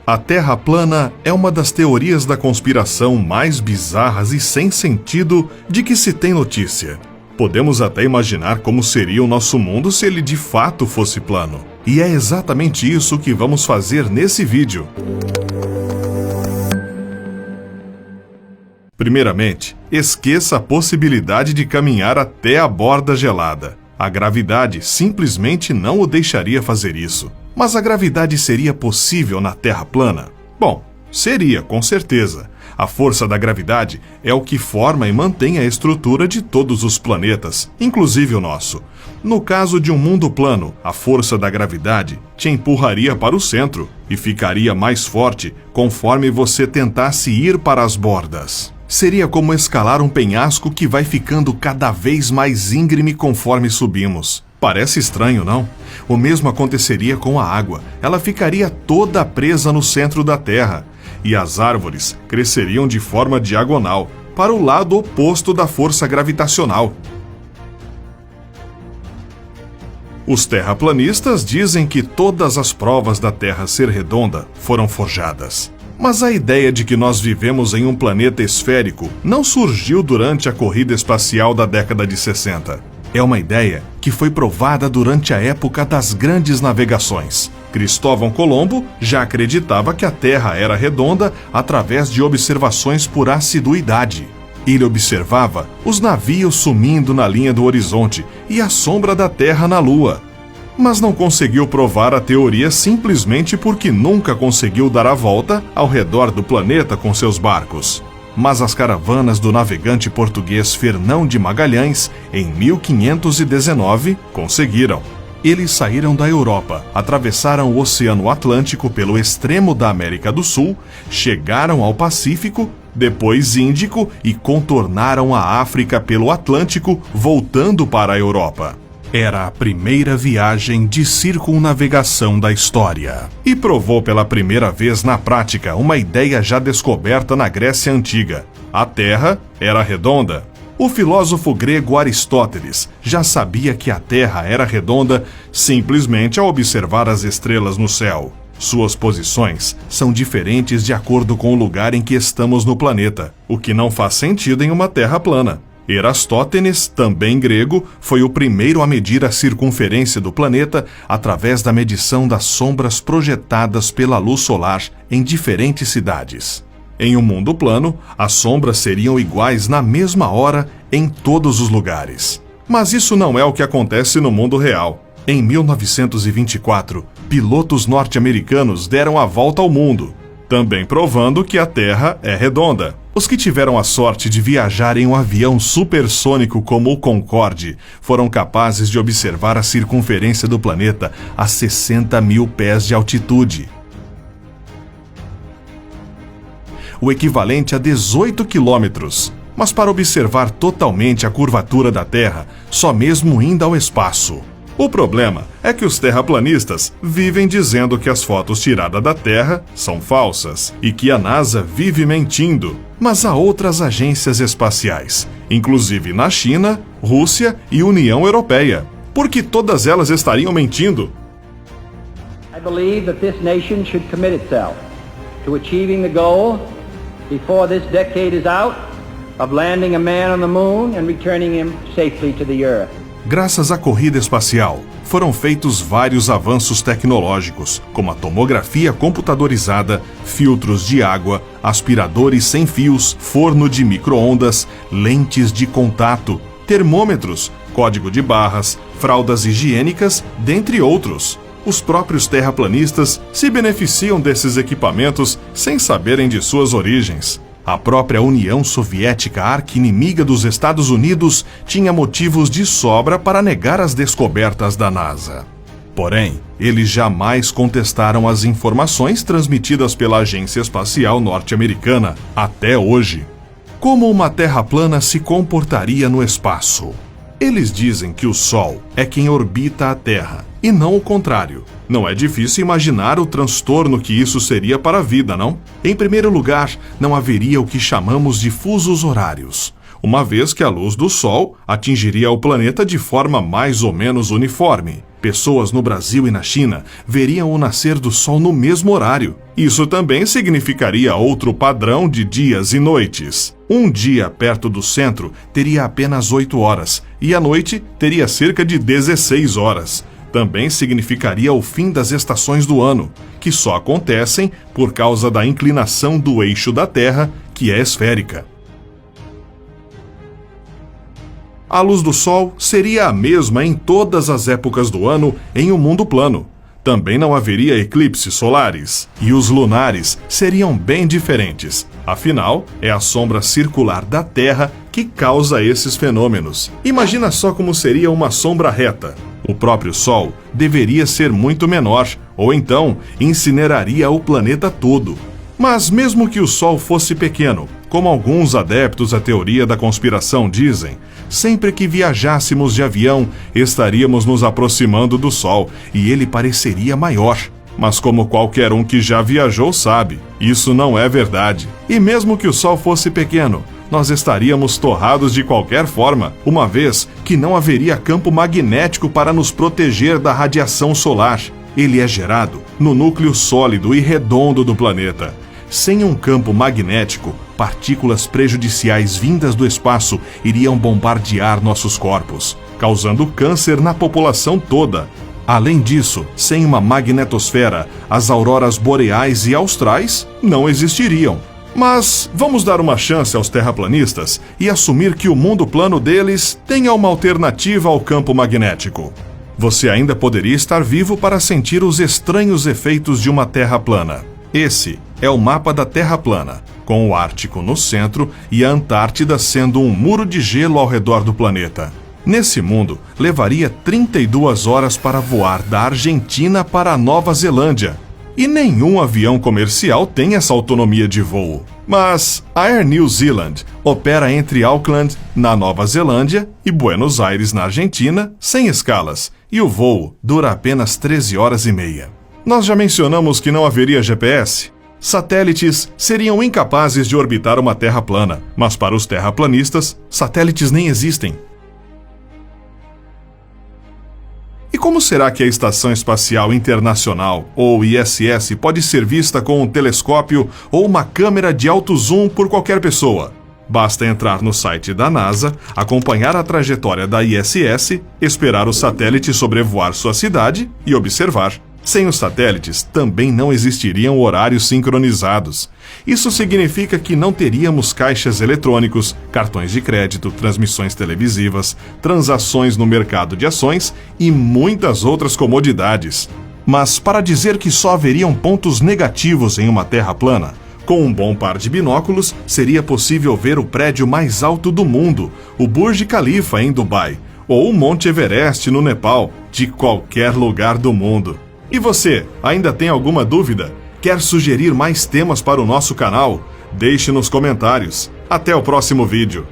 A Terra plana é uma das teorias da conspiração mais bizarras e sem sentido de que se tem notícia. Podemos até imaginar como seria o nosso mundo se ele de fato fosse plano. E é exatamente isso que vamos fazer nesse vídeo. Primeiramente, esqueça a possibilidade de caminhar até a borda gelada. A gravidade simplesmente não o deixaria fazer isso. Mas a gravidade seria possível na Terra plana? Bom, seria, com certeza. A força da gravidade é o que forma e mantém a estrutura de todos os planetas, inclusive o nosso. No caso de um mundo plano, a força da gravidade te empurraria para o centro e ficaria mais forte conforme você tentasse ir para as bordas. Seria como escalar um penhasco que vai ficando cada vez mais íngreme conforme subimos. Parece estranho, não? O mesmo aconteceria com a água. Ela ficaria toda presa no centro da Terra. E as árvores cresceriam de forma diagonal, para o lado oposto da força gravitacional. Os terraplanistas dizem que todas as provas da Terra ser redonda foram forjadas. Mas a ideia de que nós vivemos em um planeta esférico não surgiu durante a corrida espacial da década de 60. É uma ideia que foi provada durante a época das grandes navegações. Cristóvão Colombo já acreditava que a Terra era redonda através de observações por assiduidade. Ele observava os navios sumindo na linha do horizonte e a sombra da Terra na Lua. Mas não conseguiu provar a teoria simplesmente porque nunca conseguiu dar a volta ao redor do planeta com seus barcos. Mas as caravanas do navegante português Fernão de Magalhães, em 1519, conseguiram. Eles saíram da Europa, atravessaram o Oceano Atlântico pelo extremo da América do Sul, chegaram ao Pacífico, depois Índico e contornaram a África pelo Atlântico, voltando para a Europa. Era a primeira viagem de circunnavegação da história. E provou pela primeira vez na prática uma ideia já descoberta na Grécia Antiga. A Terra era redonda. O filósofo grego Aristóteles já sabia que a Terra era redonda simplesmente ao observar as estrelas no céu. Suas posições são diferentes de acordo com o lugar em que estamos no planeta, o que não faz sentido em uma Terra plana. Erastótenes, também grego, foi o primeiro a medir a circunferência do planeta através da medição das sombras projetadas pela luz solar em diferentes cidades. Em um mundo plano, as sombras seriam iguais na mesma hora em todos os lugares. Mas isso não é o que acontece no mundo real. Em 1924, pilotos norte-americanos deram a volta ao mundo, também provando que a Terra é redonda. Os que tiveram a sorte de viajar em um avião supersônico como o Concorde foram capazes de observar a circunferência do planeta a 60 mil pés de altitude. O equivalente a 18 quilômetros. Mas para observar totalmente a curvatura da Terra, só mesmo indo ao espaço. O problema é que os terraplanistas vivem dizendo que as fotos tiradas da Terra são falsas e que a NASA vive mentindo. Mas há outras agências espaciais, inclusive na China, Rússia e União Europeia. Por que todas elas estariam mentindo? I believe that this nation should commit itself to achieving the goal before this decade is out of landing a man on the moon and returning him safely to the earth. Graças à corrida espacial, foram feitos vários avanços tecnológicos, como a tomografia computadorizada, filtros de água, aspiradores sem fios, forno de micro-ondas, lentes de contato, termômetros, código de barras, fraldas higiênicas, dentre outros. Os próprios terraplanistas se beneficiam desses equipamentos sem saberem de suas origens. A própria União Soviética, arqui-inimiga dos Estados Unidos, tinha motivos de sobra para negar as descobertas da NASA. Porém, eles jamais contestaram as informações transmitidas pela Agência Espacial Norte-Americana até hoje. Como uma Terra plana se comportaria no espaço? Eles dizem que o Sol é quem orbita a Terra, e não o contrário. Não é difícil imaginar o transtorno que isso seria para a vida, não? Em primeiro lugar, não haveria o que chamamos de fusos horários, uma vez que a luz do Sol atingiria o planeta de forma mais ou menos uniforme. Pessoas no Brasil e na China veriam o nascer do Sol no mesmo horário. Isso também significaria outro padrão de dias e noites. Um dia perto do centro teria apenas 8 horas e a noite teria cerca de 16 horas. Também significaria o fim das estações do ano, que só acontecem por causa da inclinação do eixo da Terra, que é esférica. A luz do Sol seria a mesma em todas as épocas do ano em um mundo plano. Também não haveria eclipses solares, e os lunares seriam bem diferentes. Afinal, é a sombra circular da Terra que causa esses fenômenos. Imagina só como seria uma sombra reta. O próprio Sol deveria ser muito menor, ou então incineraria o planeta todo. Mas mesmo que o Sol fosse pequeno, como alguns adeptos à teoria da conspiração dizem, sempre que viajássemos de avião, estaríamos nos aproximando do Sol e ele pareceria maior. Mas como qualquer um que já viajou sabe, isso não é verdade. E mesmo que o Sol fosse pequeno, nós estaríamos torrados de qualquer forma, uma vez que não haveria campo magnético para nos proteger da radiação solar. Ele é gerado no núcleo sólido e redondo do planeta. Sem um campo magnético, partículas prejudiciais vindas do espaço iriam bombardear nossos corpos, causando câncer na população toda. Além disso, sem uma magnetosfera, as auroras boreais e austrais não existiriam. Mas vamos dar uma chance aos terraplanistas e assumir que o mundo plano deles tenha uma alternativa ao campo magnético. Você ainda poderia estar vivo para sentir os estranhos efeitos de uma Terra plana. Esse é o mapa da Terra plana, com o Ártico no centro e a Antártida sendo um muro de gelo ao redor do planeta. Nesse mundo, levaria 32 horas para voar da Argentina para a Nova Zelândia. E nenhum avião comercial tem essa autonomia de voo. Mas a Air New Zealand opera entre Auckland, na Nova Zelândia, e Buenos Aires, na Argentina, sem escalas, e o voo dura apenas 13 horas e meia. Nós já mencionamos que não haveria GPS. Satélites seriam incapazes de orbitar uma Terra plana, mas para os terraplanistas, satélites nem existem. E como será que a Estação Espacial Internacional, ou ISS, pode ser vista com um telescópio ou uma câmera de alto zoom por qualquer pessoa? Basta entrar no site da NASA, acompanhar a trajetória da ISS, esperar o satélite sobrevoar sua cidade e observar. Sem os satélites, também não existiriam horários sincronizados. Isso significa que não teríamos caixas eletrônicos, cartões de crédito, transmissões televisivas, transações no mercado de ações e muitas outras comodidades. Mas para dizer que só haveriam pontos negativos em uma Terra plana, com um bom par de binóculos, seria possível ver o prédio mais alto do mundo, o Burj Khalifa em Dubai, ou o Monte Everest no Nepal, de qualquer lugar do mundo. E você, ainda tem alguma dúvida? Quer sugerir mais temas para o nosso canal? Deixe nos comentários. Até o próximo vídeo.